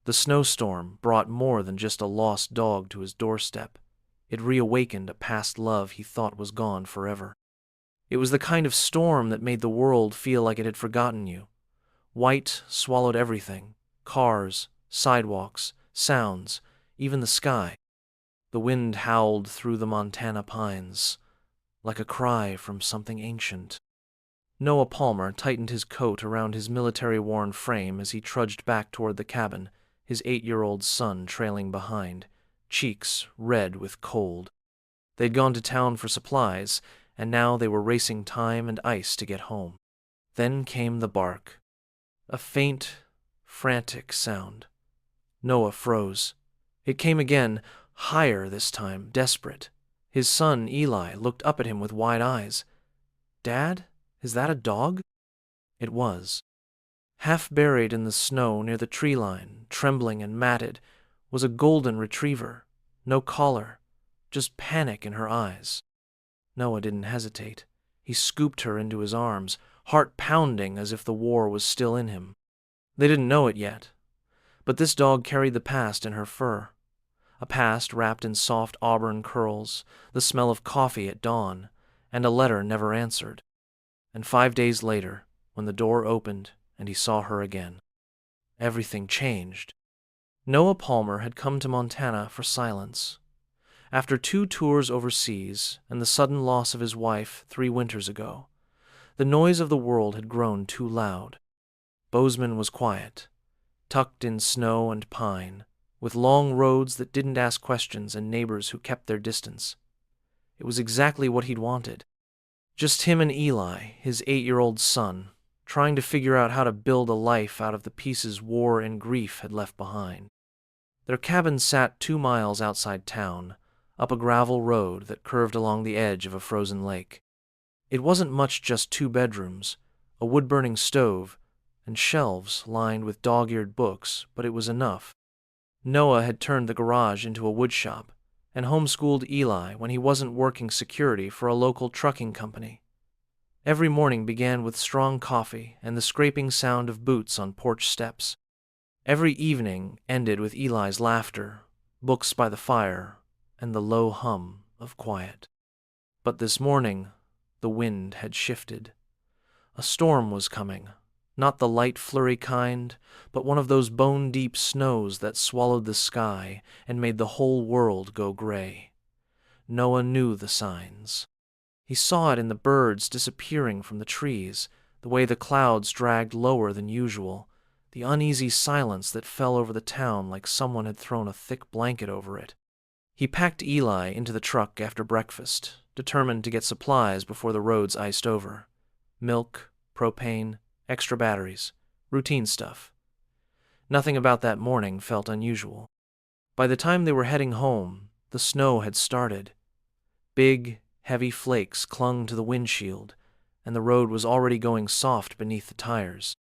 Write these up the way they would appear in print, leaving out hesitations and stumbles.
The snowstorm brought more than just a lost dog to his doorstep. It reawakened a past love he thought was gone forever. It was the kind of storm that made the world feel like it had forgotten you. White swallowed everything: cars, sidewalks, sounds, even the sky. The wind howled through the Montana pines, like a cry from something ancient. Noah Palmer tightened his coat around his military-worn frame as he trudged back toward the cabin, his 8-year-old son trailing behind, cheeks red with cold. They'd gone to town for supplies, and now they were racing time and ice to get home. Then came the bark. A faint, frantic sound. Noah froze. It came again, higher this time, desperate. His son, Eli, looked up at him with wide eyes. "Dad, is that a dog?" It was. Half buried in the snow near the tree line, trembling and matted, was a golden retriever. No collar, just panic in her eyes. Noah didn't hesitate. He scooped her into his arms, heart pounding as if the war was still in him. They didn't know it yet, but this dog carried the past in her fur. A past wrapped in soft auburn curls, the smell of coffee at dawn, and a letter never answered. And 5 days later, when the door opened and he saw her again, everything changed. Noah Palmer had come to Montana for silence. After 2 tours overseas and the sudden loss of his wife 3 winters ago, the noise of the world had grown too loud. Bozeman was quiet, tucked in snow and pine, with long roads that didn't ask questions and neighbors who kept their distance. It was exactly what he'd wanted. Just him and Eli, his 8-year-old son, trying to figure out how to build a life out of the pieces war and grief had left behind. Their cabin sat 2 miles outside town, up a gravel road that curved along the edge of a frozen lake. It wasn't much, just 2 bedrooms, a wood-burning stove, and shelves lined with dog-eared books, but it was enough. Noah had turned the garage into a woodshop and homeschooled Eli when he wasn't working security for a local trucking company. Every morning began with strong coffee and the scraping sound of boots on porch steps. Every evening ended with Eli's laughter, books by the fire, and the low hum of quiet. But this morning, the wind had shifted. A storm was coming. Not the light flurry kind, but one of those bone-deep snows that swallowed the sky and made the whole world go gray. Noah knew the signs. He saw it in the birds disappearing from the trees, the way the clouds dragged lower than usual, the uneasy silence that fell over the town like someone had thrown a thick blanket over it. He packed Eli into the truck after breakfast, determined to get supplies before the roads iced over. Milk, propane, extra batteries, routine stuff. Nothing about that morning felt unusual. By the time they were heading home, the snow had started. Big, heavy flakes clung to the windshield, and the road was already going soft beneath the tires.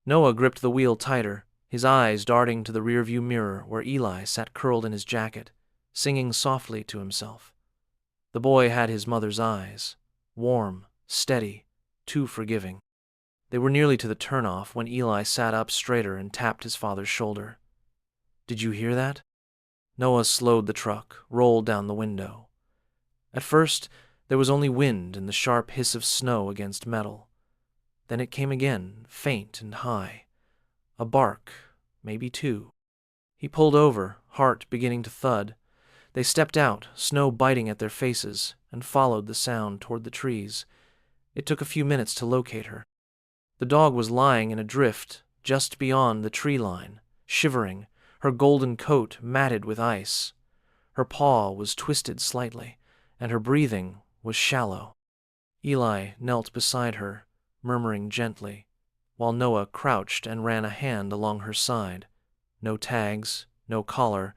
Noah gripped the wheel tighter, his eyes darting to the rearview mirror where Eli sat curled in his jacket, singing softly to himself. The boy had his mother's eyes, warm, steady, too forgiving. They were nearly to the turnoff when Eli sat up straighter and tapped his father's shoulder. "Did you hear that?" Noah slowed the truck, rolled down the window. At first, there was only wind and the sharp hiss of snow against metal. Then it came again, faint and high. A bark, maybe 2. He pulled over, heart beginning to thud. They stepped out, snow biting at their faces, and followed the sound toward the trees. It took a few minutes to locate her. The dog was lying in a drift just beyond the tree line, shivering, her golden coat matted with ice. Her paw was twisted slightly, and her breathing was shallow. Eli knelt beside her, murmuring gently, while Noah crouched and ran a hand along her side. No tags, no collar,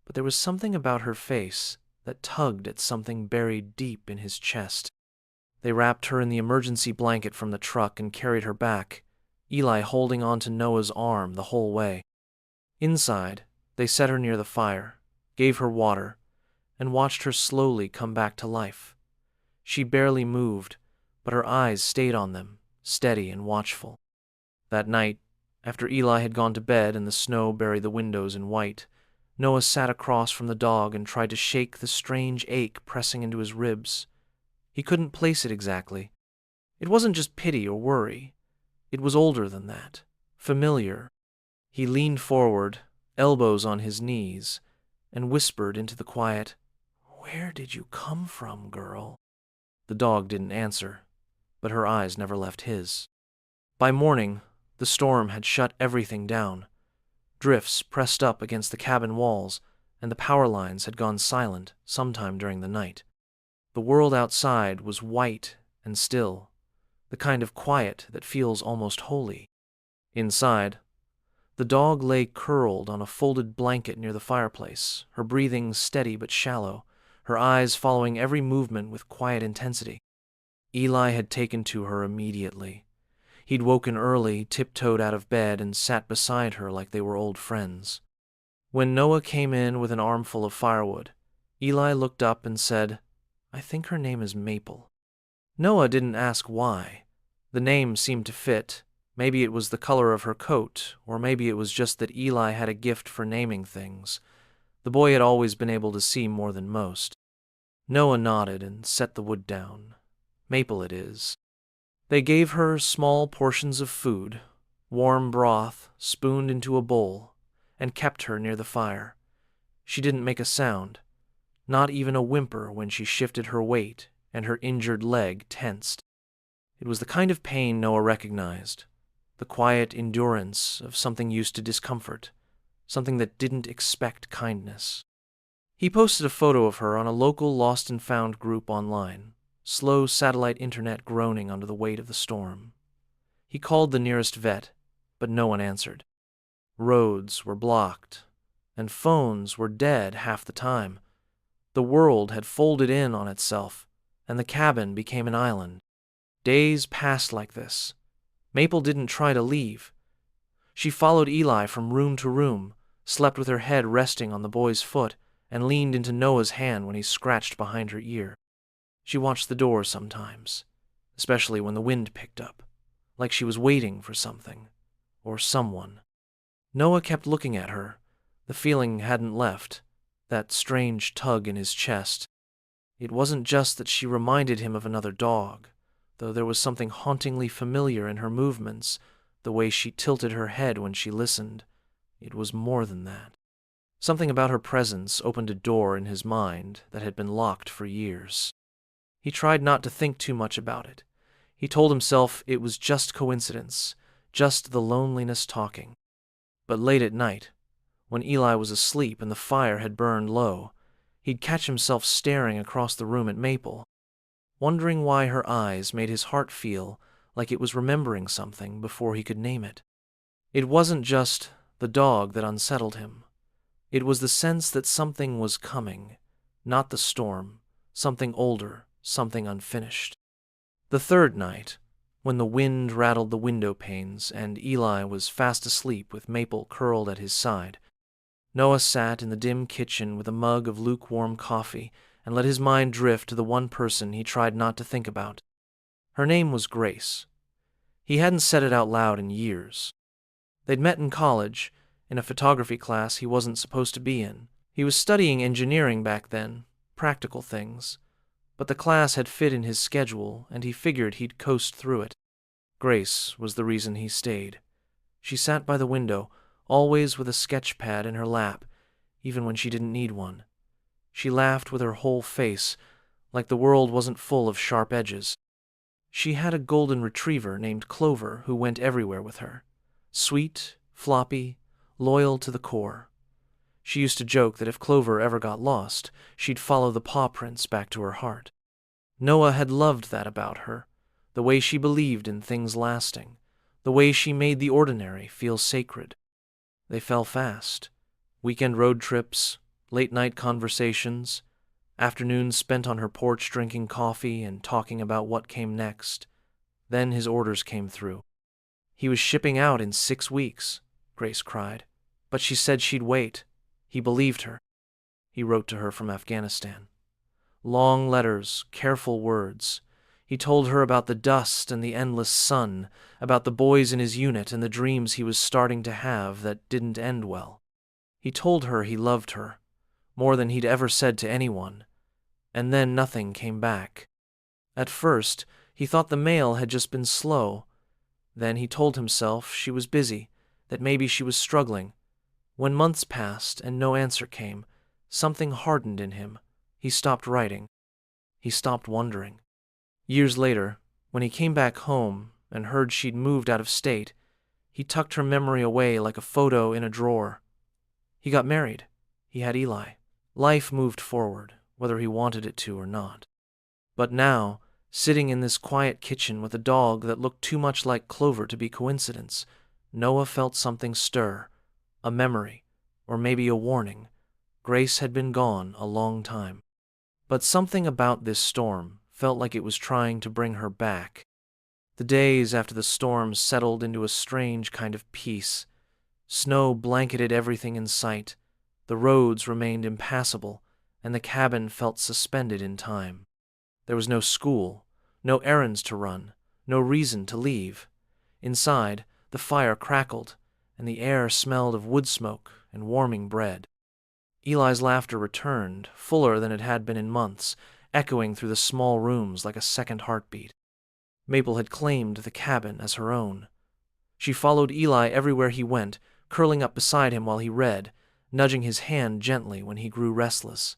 but there was something about her face that tugged at something buried deep in his chest. They wrapped her in the emergency blanket from the truck and carried her back, Eli holding on to Noah's arm the whole way. Inside, they set her near the fire, gave her water, and watched her slowly come back to life. She barely moved, but her eyes stayed on them, steady and watchful. That night, After Eli had gone to bed and the snow buried the windows in white, Noah sat across from the dog and tried to shake the strange ache pressing into his ribs. He couldn't place it exactly. It wasn't just pity or worry. It was older than that, familiar. He leaned forward, elbows on his knees, and whispered into the quiet, "Where did you come from, girl?" The dog didn't answer, but her eyes never left his. By morning, the storm had shut everything down. Drifts pressed up against the cabin walls, and the power lines had gone silent sometime during the night. The world outside was white and still, the kind of quiet that feels almost holy. Inside, the dog lay curled on a folded blanket near the fireplace, her breathing steady but shallow, her eyes following every movement with quiet intensity. Eli had taken to her immediately. He'd woken early, tiptoed out of bed, and sat beside her like they were old friends. When Noah came in with an armful of firewood, Eli looked up and said, "I think her name is Maple." Noah didn't ask why. The name seemed to fit. Maybe it was the color of her coat, or maybe it was just that Eli had a gift for naming things. The boy had always been able to see more than most. Noah nodded and set the wood down. "Maple it is." They gave her small portions of food, warm broth spooned into a bowl, and kept her near the fire. She didn't make a sound, not even a whimper when she shifted her weight and her injured leg tensed. It was the kind of pain Noah recognized, the quiet endurance of something used to discomfort, something that didn't expect kindness. He posted a photo of her on a local lost and found group online, slow satellite internet groaning under the weight of the storm. He called the nearest vet, but no one answered. Roads were blocked, and phones were dead half the time. The world had folded in on itself, and the cabin became an island. Days passed like this. Maple didn't try to leave. She followed Eli from room to room, slept with her head resting on the boy's foot, and leaned into Noah's hand when he scratched behind her ear. She watched the door sometimes, especially when the wind picked up, like she was waiting for something, or someone. Noah kept looking at her. The feeling hadn't left, that strange tug in his chest. It wasn't just that she reminded him of another dog, though there was something hauntingly familiar in her movements, the way she tilted her head when she listened. It was more than that. Something about her presence opened a door in his mind that had been locked for years. He tried not to think too much about it. He told himself it was just coincidence, just the loneliness talking. But late at night, when Eli was asleep and the fire had burned low, he'd catch himself staring across the room at Maple, wondering why her eyes made his heart feel like it was remembering something before he could name it. It wasn't just the dog that unsettled him. It was the sense that something was coming, not the storm, something older, something unfinished. The third night, when the wind rattled the window panes and Eli was fast asleep with Maple curled at his side, Noah sat in the dim kitchen with a mug of lukewarm coffee and let his mind drift to the one person he tried not to think about. Her name was Grace. He hadn't said it out loud in years. They'd met in college, in a photography class he wasn't supposed to be in. He was studying engineering back then, practical things, but the class had fit in his schedule and he figured he'd coast through it. Grace was the reason he stayed. She sat by the window, always with a sketch pad in her lap, even when she didn't need one. She laughed with her whole face, like the world wasn't full of sharp edges. She had a golden retriever named Clover who went everywhere with her. Sweet, floppy, loyal to the core. She used to joke that if Clover ever got lost, she'd follow the paw prints back to her heart. Noah had loved that about her, the way she believed in things lasting, the way she made the ordinary feel sacred. They fell fast. Weekend road trips, late-night conversations, afternoons spent on her porch drinking coffee and talking about what came next. Then his orders came through. He was shipping out in 6 weeks, Grace cried, but she said she'd wait. He believed her. He wrote to her from Afghanistan. Long letters, careful words. He told her about the dust and the endless sun, about the boys in his unit and the dreams he was starting to have that didn't end well. He told her he loved her, more than he'd ever said to anyone, and then nothing came back. At first, he thought the mail had just been slow. Then he told himself she was busy, that maybe she was struggling. When months passed and no answer came, something hardened in him. He stopped writing. He stopped wondering. Years later, when he came back home and heard she'd moved out of state, he tucked her memory away like a photo in a drawer. He got married. He had Eli. Life moved forward, whether he wanted it to or not. But now, sitting in this quiet kitchen with a dog that looked too much like Clover to be coincidence, Noah felt something stir, a memory, or maybe a warning. Grace had been gone a long time. But something about this storm felt like it was trying to bring her back. The days after the storm settled into a strange kind of peace. Snow blanketed everything in sight, the roads remained impassable, and the cabin felt suspended in time. There was no school, no errands to run, no reason to leave. Inside, the fire crackled, and the air smelled of wood smoke and warming bread. Eli's laughter returned, fuller than it had been in months, echoing through the small rooms like a second heartbeat. Maple had claimed the cabin as her own. She followed Eli everywhere he went, curling up beside him while he read, nudging his hand gently when he grew restless.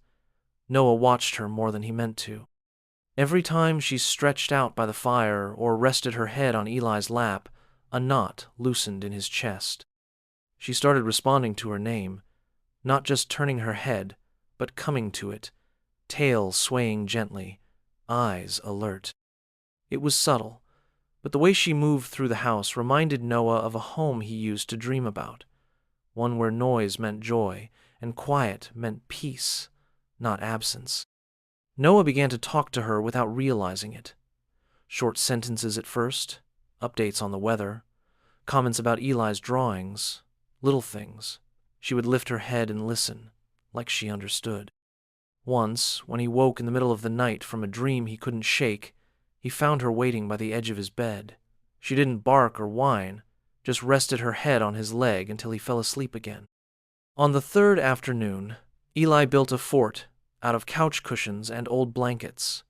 Noah watched her more than he meant to. Every time she stretched out by the fire or rested her head on Eli's lap, a knot loosened in his chest. She started responding to her name, not just turning her head, but coming to it, tail swaying gently, eyes alert. It was subtle, but the way she moved through the house reminded Noah of a home he used to dream about, one where noise meant joy and quiet meant peace, not absence. Noah began to talk to her without realizing it. Short sentences at first, updates on the weather, comments about Eli's drawings, little things. She would lift her head and listen, like she understood. Once, when he woke in the middle of the night from a dream he couldn't shake, he found her waiting by the edge of his bed. She didn't bark or whine, just rested her head on his leg until he fell asleep again. On the third afternoon, Eli built a fort out of couch cushions and old blankets.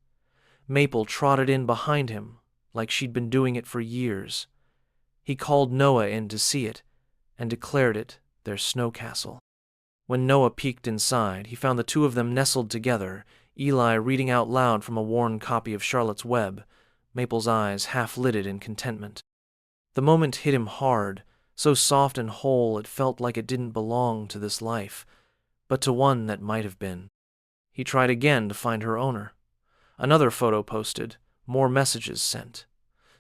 Maple trotted in behind him, like she'd been doing it for years. He called Noah in to see it, and declared it their snow castle. When Noah peeked inside, he found the two of them nestled together, Eli reading out loud from a worn copy of Charlotte's Web, Maple's eyes half-lidded in contentment. The moment hit him hard, so soft and whole it felt like it didn't belong to this life, but to one that might have been. He tried again to find her owner. Another photo posted, more messages sent.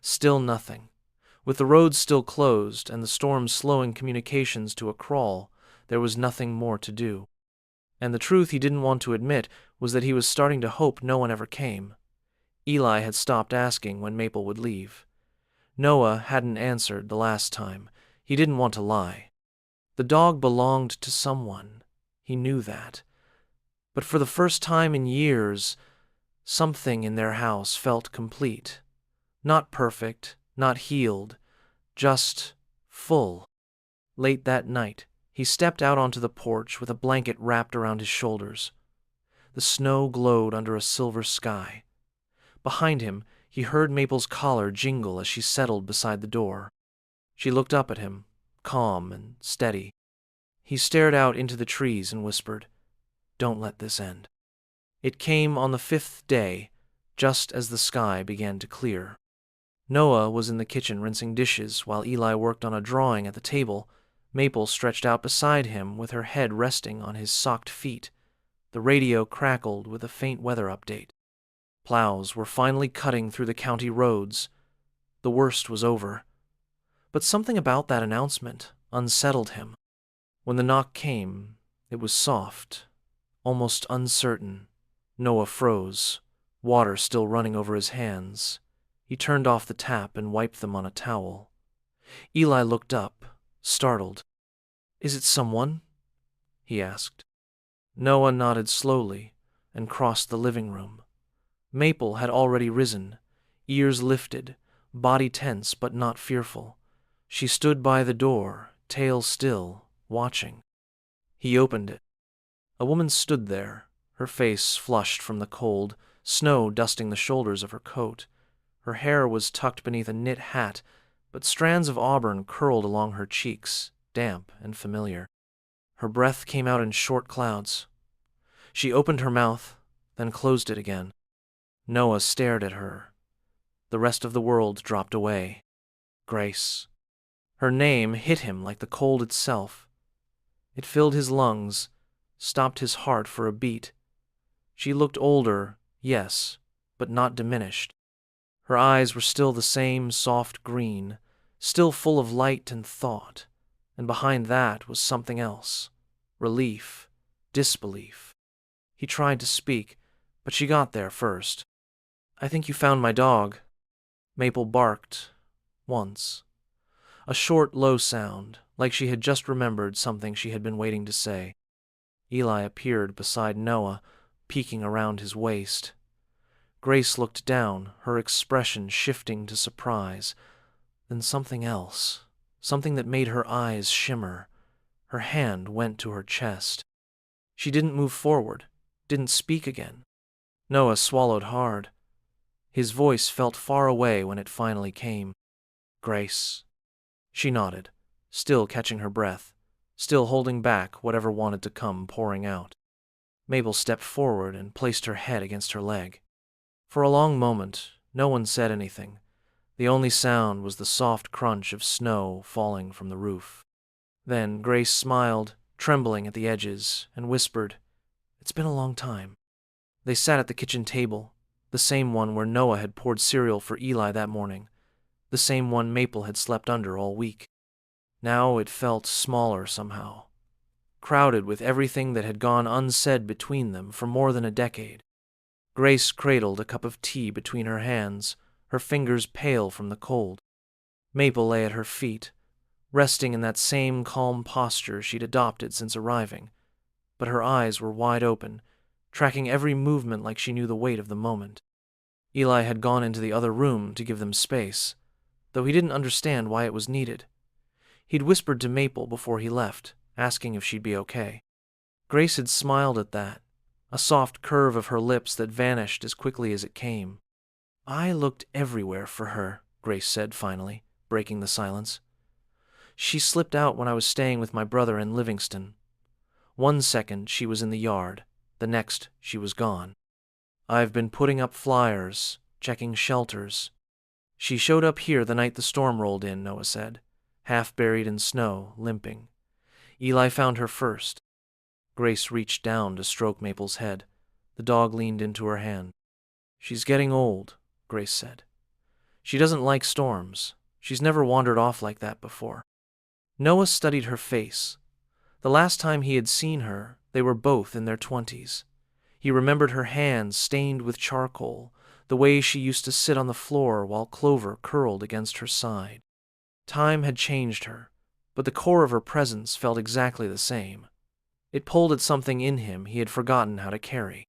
Still nothing. With the roads still closed and the storm slowing communications to a crawl, there was nothing more to do. And the truth he didn't want to admit was that he was starting to hope no one ever came. Eli had stopped asking when Maple would leave. Noah hadn't answered the last time. He didn't want to lie. The dog belonged to someone. He knew that. But for the first time in years, something in their house felt complete. Not perfect, not healed, just full. Late that night, he stepped out onto the porch with a blanket wrapped around his shoulders. The snow glowed under a silver sky. Behind him, he heard Maple's collar jingle as she settled beside the door. She looked up at him, calm and steady. He stared out into the trees and whispered, "Don't let this end." It came on the 5th day, just as the sky began to clear. Noah was in the kitchen rinsing dishes while Eli worked on a drawing at the table. Maple stretched out beside him with her head resting on his socked feet. The radio crackled with a faint weather update. Plows were finally cutting through the county roads. The worst was over. But something about that announcement unsettled him. When the knock came, it was soft, almost uncertain. Noah froze, water still running over his hands. He turned off the tap and wiped them on a towel. Eli looked up, startled. "Is it someone?" he asked. Noah nodded slowly and crossed the living room. Maple had already risen. ears lifted, body tense but not fearful. She stood by the door, tail still, watching. He opened it. A woman stood there, her face flushed from the cold, snow dusting the shoulders of her coat. Her hair was tucked beneath a knit hat, but strands of auburn curled along her cheeks, damp and familiar. Her breath came out in short clouds. She opened her mouth, then closed it again. Noah stared at her. The rest of the world dropped away. Grace. Her name hit him like the cold itself. It filled his lungs, stopped his heart for a beat. She looked older, yes, but not diminished. Her eyes were still the same soft green, still full of light and thought, and behind that was something else. Relief, disbelief. He tried to speak, but she got there first. "I think you found my dog." Maple barked. Once. A short, low sound, like she had just remembered something she had been waiting to say. Eli appeared beside Noah, peeking around his waist. Grace looked down, her expression shifting to surprise. Then something else, something that made her eyes shimmer. Her hand went to her chest. She didn't move forward, didn't speak again. Noah swallowed hard. His voice felt far away when it finally came. "Grace." She nodded, still catching her breath, still holding back whatever wanted to come pouring out. Mabel stepped forward and placed her head against her leg. For a long moment, no one said anything. The only sound was the soft crunch of snow falling from the roof. Then Grace smiled, trembling at the edges, and whispered, "It's been a long time." They sat at the kitchen table, the same one where Noah had poured cereal for Eli that morning, the same one Maple had slept under all week. Now it felt smaller somehow, crowded with everything that had gone unsaid between them for more than a decade. Grace cradled a cup of tea between her hands, her fingers pale from the cold. Maple lay at her feet, resting in that same calm posture she'd adopted since arriving, but her eyes were wide open, tracking every movement like she knew the weight of the moment. Eli had gone into the other room to give them space, though he didn't understand why it was needed. He'd whispered to Maple before he left, asking if she'd be okay. Grace had smiled at that, a soft curve of her lips that vanished as quickly as it came. "I looked everywhere for her," Grace said finally, breaking the silence. "She slipped out when I was staying with my brother in Livingston. One second she was in the yard, the next she was gone. I've been putting up flyers, checking shelters. She showed up here the night the storm rolled in," Noah said, half buried in snow, limping. "Eli found her first." Grace reached down to stroke Maple's head. The dog leaned into her hand. "She's getting old," Grace said. "She doesn't like storms. She's never wandered off like that before." Noah studied her face. The last time he had seen her, they were both in their 20s. He remembered her hands stained with charcoal, the way she used to sit on the floor while Clover curled against her side. Time had changed her, but the core of her presence felt exactly the same. It pulled at something in him he had forgotten how to carry.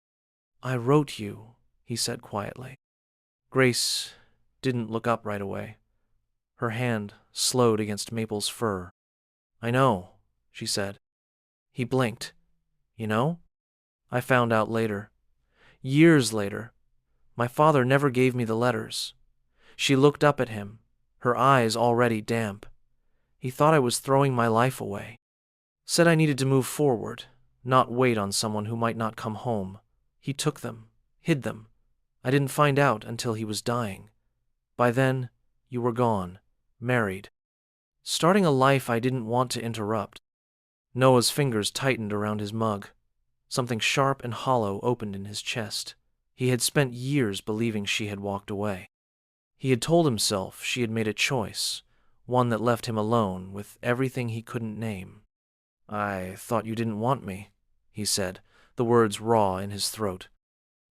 "I wrote you," he said quietly. Grace didn't look up right away. Her hand slowed against Maple's fur. "I know," she said. He blinked. "You know? I found out later. Years later. My father never gave me the letters." She looked up at him, her eyes already damp. "He thought I was throwing my life away. Said I needed to move forward, not wait on someone who might not come home. He took them, hid them. I didn't find out until he was dying. By then, you were gone, married. Starting a life I didn't want to interrupt." Noah's fingers tightened around his mug. Something sharp and hollow opened in his chest. He had spent years believing she had walked away. He had told himself she had made a choice, one that left him alone with everything he couldn't name. "I thought you didn't want me," he said, the words raw in his throat.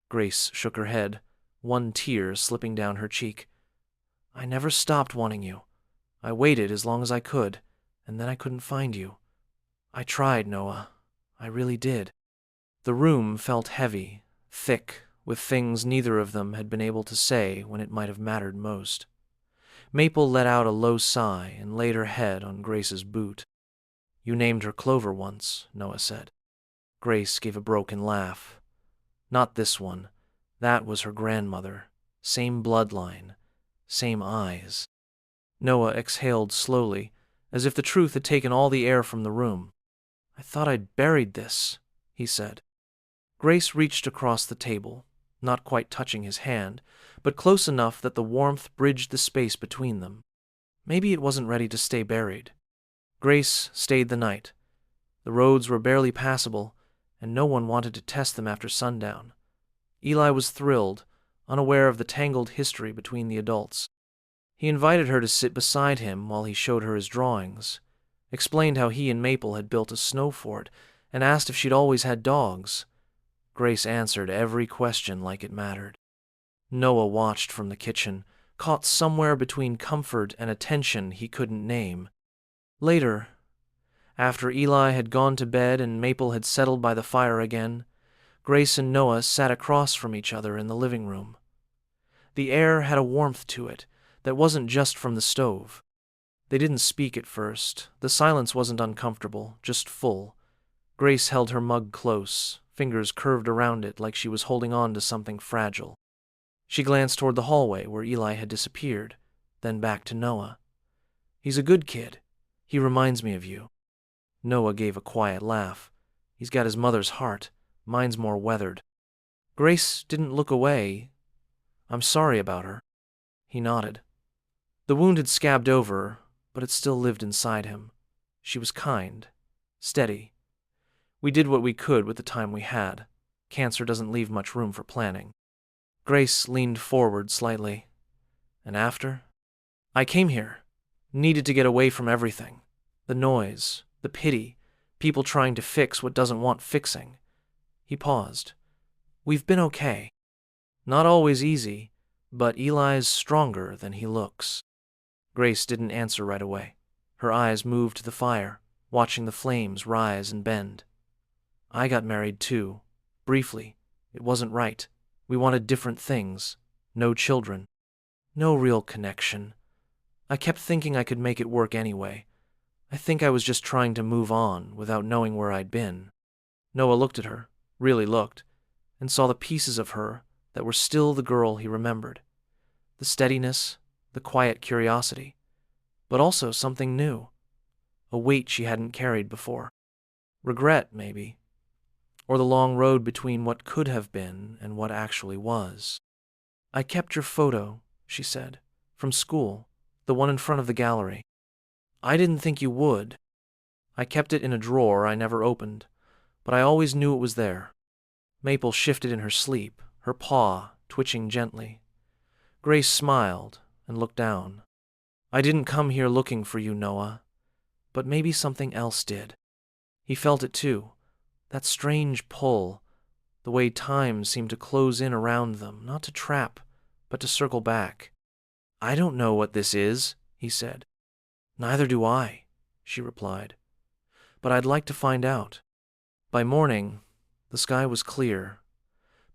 Grace shook her head, one tear slipping down her cheek. "I never stopped wanting you. I waited as long as I could, and then I couldn't find you. I tried, Noah. I really did." The room felt heavy, thick, with things neither of them had been able to say when it might have mattered most. Maple let out a low sigh and laid her head on Grace's boot. "You named her Clover once," Noah said. Grace gave a broken laugh. "Not this one. That was her grandmother. Same bloodline. Same eyes." Noah exhaled slowly, as if the truth had taken all the air from the room. "I thought I'd buried this," he said. Grace reached across the table, not quite touching his hand, but close enough that the warmth bridged the space between them. Maybe it wasn't ready to stay buried. Grace stayed the night. The roads were barely passable, and no one wanted to test them after sundown. Eli was thrilled, unaware of the tangled history between the adults. He invited her to sit beside him while he showed her his drawings, explained how he and Maple had built a snow fort, and asked if she'd always had dogs. Grace answered every question like it mattered. Noah watched from the kitchen, caught somewhere between comfort and attention he couldn't name. Later, after Eli had gone to bed and Maple had settled by the fire again, Grace and Noah sat across from each other in the living room. The air had a warmth to it that wasn't just from the stove. They didn't speak at first. The silence wasn't uncomfortable, just full. Grace held her mug close, fingers curved around it like she was holding on to something fragile. She glanced toward the hallway where Eli had disappeared, then back to Noah. "He's a good kid. He reminds me of you." Noah gave a quiet laugh. "He's got his mother's heart. Mine's more weathered." Grace didn't look away. "I'm sorry about her." He nodded. The wound had scabbed over, but it still lived inside him. She was kind, steady. "We did what we could with the time we had. Cancer doesn't leave much room for planning." Grace leaned forward slightly. "And after?" "I came here. Needed to get away from everything. The noise, the pity, people trying to fix what doesn't want fixing." He paused. "We've been okay. Not always easy, but Eli's stronger than he looks." Grace didn't answer right away. Her eyes moved to the fire, watching the flames rise and bend. "I got married too. Briefly. It wasn't right. We wanted different things. No children. No real connection. I kept thinking I could make it work anyway. I think I was just trying to move on without knowing where I'd been." Noah looked at her, really looked, and saw the pieces of her that were still the girl he remembered. The steadiness, the quiet curiosity, but also something new. A weight she hadn't carried before. Regret, maybe. Or the long road between what could have been and what actually was. "I kept your photo," she said, "from school, the one in front of the gallery. I didn't think you would. I kept it in a drawer I never opened, but I always knew it was there." Maple shifted in her sleep, her paw twitching gently. Grace smiled and looked down. "I didn't come here looking for you, Noah, but maybe something else did." He felt it too, that strange pull, the way time seemed to close in around them, not to trap, but to circle back. "I don't know what this is," he said. "Neither do I," she replied. "But I'd like to find out." By morning, the sky was clear.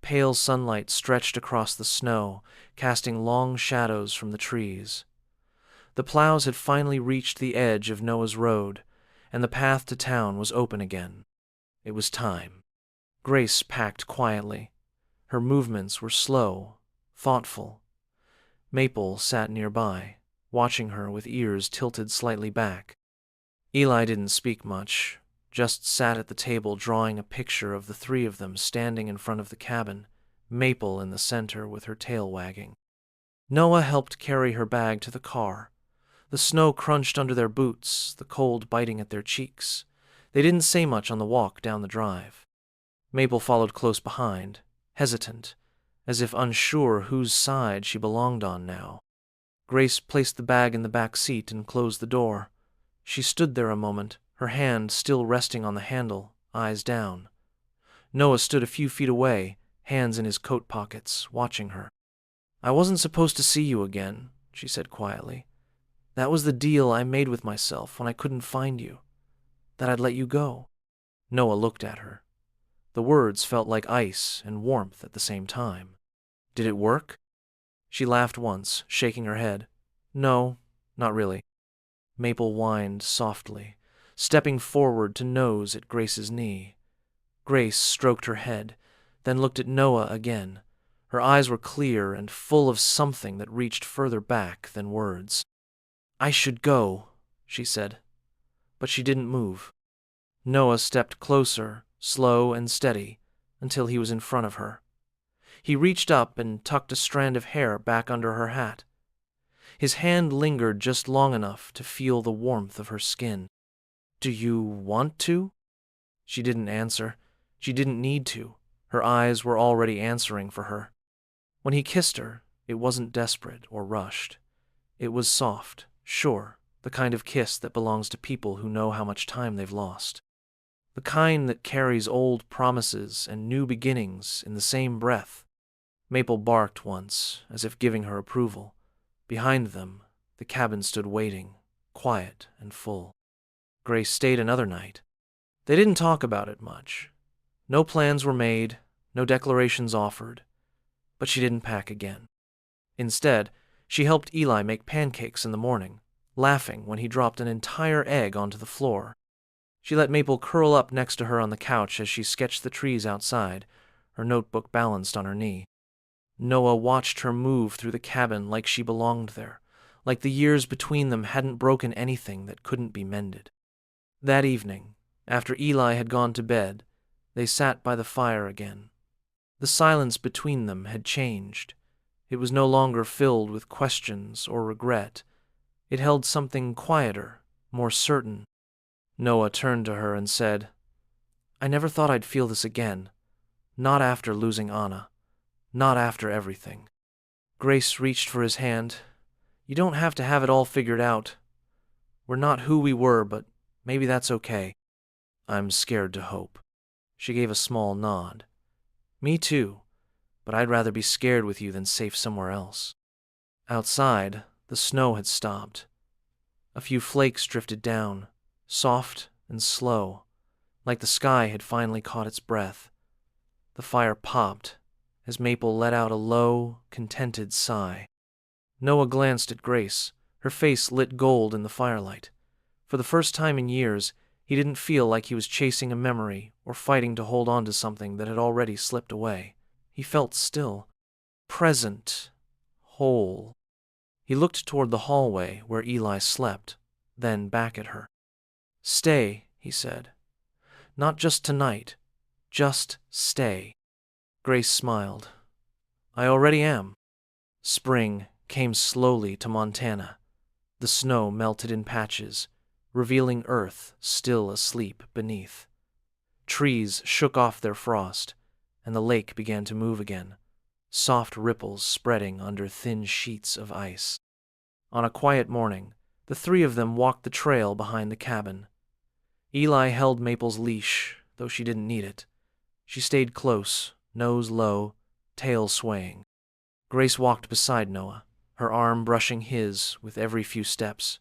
Pale sunlight stretched across the snow, casting long shadows from the trees. The plows had finally reached the edge of Noah's road, and the path to town was open again. It was time. Grace packed quietly. Her movements were slow, thoughtful. Maple sat nearby, watching her with ears tilted slightly back. Eli didn't speak much, just sat at the table drawing a picture of the three of them standing in front of the cabin, Maple in the center with her tail wagging. Noah helped carry her bag to the car. The snow crunched under their boots, the cold biting at their cheeks. They didn't say much on the walk down the drive. Maple followed close behind, hesitant, as if unsure whose side she belonged on now. Grace placed the bag in the back seat and closed the door. She stood there a moment, her hand still resting on the handle, eyes down. Noah stood a few feet away, hands in his coat pockets, watching her. "I wasn't supposed to see you again," she said quietly. "That was the deal I made with myself when I couldn't find you. That I'd let you go." Noah looked at her. The words felt like ice and warmth at the same time. Did it work? She laughed once, shaking her head. No, not really. Maple whined softly, stepping forward to nose at Grace's knee. Grace stroked her head, then looked at Noah again. Her eyes were clear and full of something that reached further back than words. "I should go," she said, but she didn't move. Noah stepped closer, slow and steady, until he was in front of her. He reached up and tucked a strand of hair back under her hat. His hand lingered just long enough to feel the warmth of her skin. "Do you want to?" She didn't answer. She didn't need to. Her eyes were already answering for her. When he kissed her, it wasn't desperate or rushed. It was soft, sure, the kind of kiss that belongs to people who know how much time they've lost. The kind that carries old promises and new beginnings in the same breath. Maple barked once, as if giving her approval. Behind them, the cabin stood waiting, quiet and full. Grace stayed another night. They didn't talk about it much. No plans were made, no declarations offered, but she didn't pack again. Instead, she helped Eli make pancakes in the morning, laughing when he dropped an entire egg onto the floor. She let Maple curl up next to her on the couch as she sketched the trees outside, her notebook balanced on her knee. Noah watched her move through the cabin like she belonged there, like the years between them hadn't broken anything that couldn't be mended. That evening, after Eli had gone to bed, they sat by the fire again. The silence between them had changed. It was no longer filled with questions or regret. It held something quieter, more certain. Noah turned to her and said, "I never thought I'd feel this again. Not after losing Anna. Not after everything." Grace reached for his hand. "You don't have to have it all figured out. We're not who we were, but maybe that's okay." "I'm scared to hope." She gave a small nod. "Me too, but I'd rather be scared with you than safe somewhere else." Outside, the snow had stopped. A few flakes drifted down, soft and slow, like the sky had finally caught its breath. The fire popped as Maple let out a low, contented sigh. Noah glanced at Grace, her face lit gold in the firelight. For the first time in years, he didn't feel like he was chasing a memory or fighting to hold on to something that had already slipped away. He felt still, present, whole. He looked toward the hallway where Eli slept, then back at her. "Stay," he said. "Not just tonight. Just stay." Grace smiled. "I already am." Spring came slowly to Montana. The snow melted in patches, revealing earth still asleep beneath. Trees shook off their frost, and the lake began to move again, soft ripples spreading under thin sheets of ice. On a quiet morning, the three of them walked the trail behind the cabin. Eli held Maple's leash, though she didn't need it. She stayed close, nose low, tail swaying. Grace walked beside Noah, her arm brushing his with every few steps.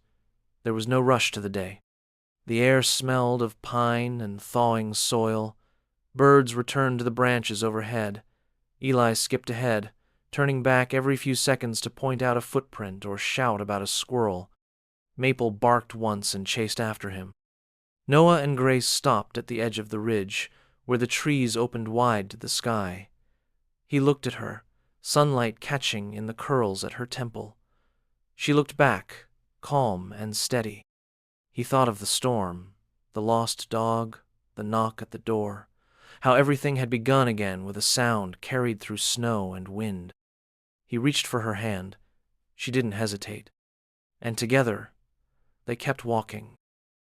There was no rush to the day. The air smelled of pine and thawing soil. Birds returned to the branches overhead. Eli skipped ahead, turning back every few seconds to point out a footprint or shout about a squirrel. Maple barked once and chased after him. Noah and Grace stopped at the edge of the ridge, where the trees opened wide to the sky. He looked at her, sunlight catching in the curls at her temple. She looked back, calm and steady. He thought of the storm, the lost dog, the knock at the door, how everything had begun again with a sound carried through snow and wind. He reached for her hand. She didn't hesitate. And together, they kept walking,